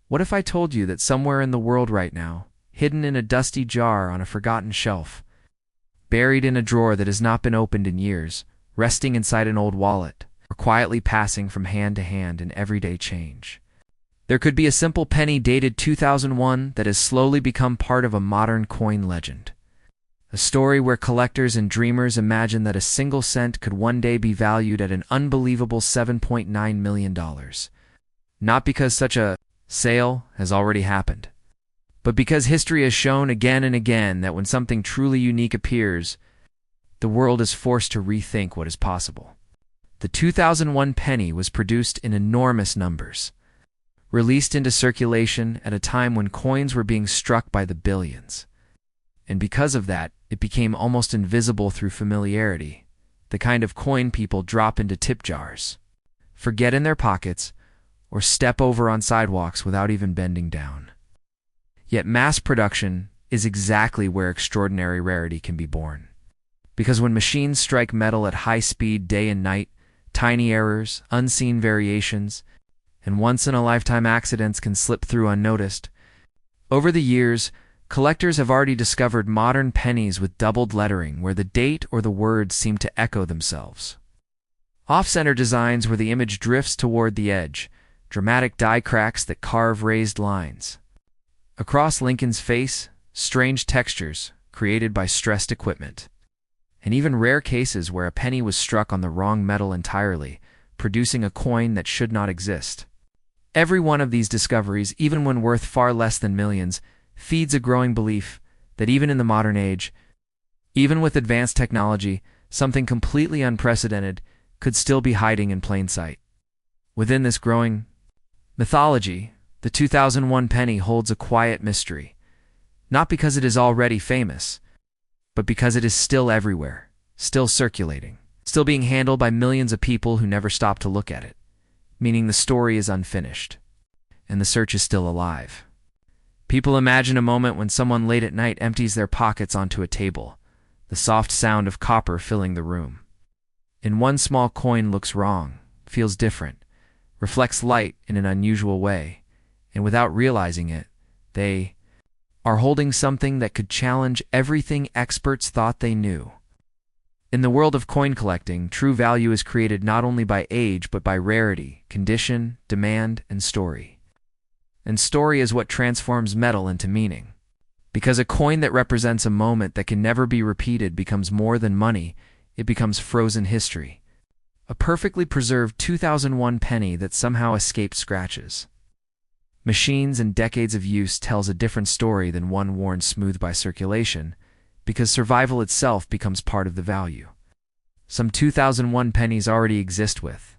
What if I told you that somewhere in the world right now, hidden in a dusty jar on a forgotten shelf, buried in a drawer that has not been opened in years, resting inside an old wallet, or quietly passing from hand to hand in everyday change, there could be a simple penny dated 2001 that has slowly become part of a modern coin legend. A story where collectors and dreamers imagine that a single cent could one day be valued at an unbelievable $7.9 million. Not because such a sale has already happened, but because history has shown again and again that when something truly unique appears, the world is forced to rethink what is possible. The 2001 penny was produced in enormous numbers, released into circulation at a time when coins were being struck by the billions. And because of that, it became almost invisible through familiarity, the kind of coin people drop into tip jars, forget in their pockets, or step over on sidewalks without even bending down. Yet mass production is exactly where extraordinary rarity can be born. Because when machines strike metal at high speed day and night, tiny errors, unseen variations, and once-in-a-lifetime accidents can slip through unnoticed. Over the years, collectors have already discovered modern pennies with doubled lettering where the date or the words seem to echo themselves. Off-center designs where the image drifts toward the edge, dramatic die cracks that carve raised lines. Across Lincoln's face, strange textures created by stressed equipment. And even rare cases where a penny was struck on the wrong metal entirely, producing a coin that should not exist. Every one of these discoveries, even when worth far less than millions, feeds a growing belief that even in the modern age, even with advanced technology, something completely unprecedented could still be hiding in plain sight. Within this growing mythology, the 2001 penny holds a quiet mystery, not because it is already famous, but because it is still everywhere, still circulating, still being handled by millions of people who never stop to look at it, meaning the story is unfinished, and the search is still alive. People imagine a moment when someone late at night empties their pockets onto a table, the soft sound of copper filling the room. And one small coin looks wrong, feels different, reflects light in an unusual way, and without realizing it, they are holding something that could challenge everything experts thought they knew. In the world of coin collecting, true value is created not only by age but by rarity, condition, demand, and story. And story is what transforms metal into meaning. Because a coin that represents a moment that can never be repeated becomes more than money, it becomes frozen history. A perfectly preserved 2001 penny that somehow escaped scratches. Machines and decades of use tells a different story than one worn smooth by circulation, because survival itself becomes part of the value. Some 2001 pennies already exist with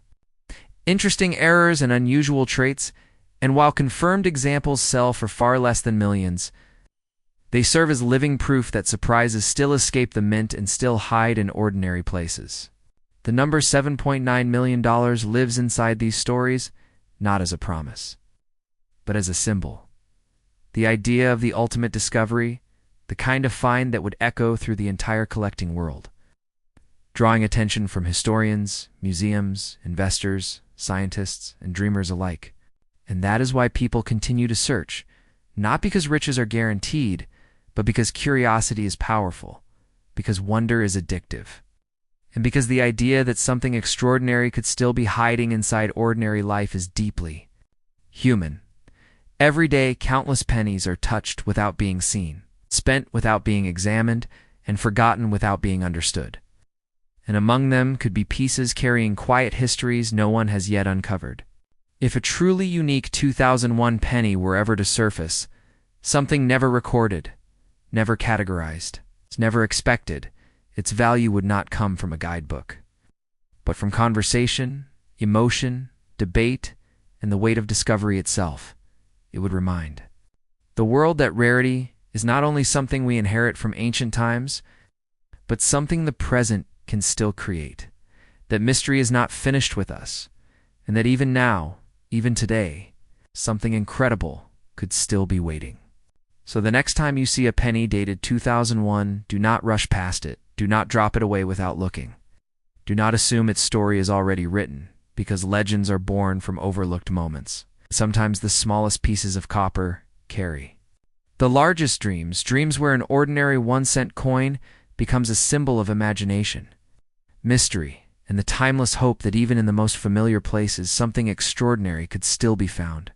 interesting errors and unusual traits, and while confirmed examples sell for far less than millions, they serve as living proof that surprises still escape the mint and still hide in ordinary places. The number $7.9 million lives inside these stories, not as a promise, but as a symbol. The idea of the ultimate discovery, the kind of find that would echo through the entire collecting world, drawing attention from historians, museums, investors, scientists, and dreamers alike. And that is why people continue to search, not because riches are guaranteed, but because curiosity is powerful, because wonder is addictive, and because the idea that something extraordinary could still be hiding inside ordinary life is deeply human. Every day, countless pennies are touched without being seen, spent without being examined, and forgotten without being understood. And among them could be pieces carrying quiet histories no one has yet uncovered. If a truly unique 2001 penny were ever to surface, something never recorded, never categorized, never expected, its value would not come from a guidebook, but from conversation, emotion, debate, and the weight of discovery itself. It would remind the world that rarity is not only something we inherit from ancient times, but something the present can still create, that mystery is not finished with us, and that even now, even today, something incredible could still be waiting. So the next time you see a penny dated 2001, do not rush past it. Do not drop it away without looking. Do not assume its story is already written, because legends are born from overlooked moments. Sometimes the smallest pieces of copper carry the largest dreams, dreams where an ordinary 1-cent coin becomes a symbol of imagination, mystery, and the timeless hope that even in the most familiar places, something extraordinary could still be found.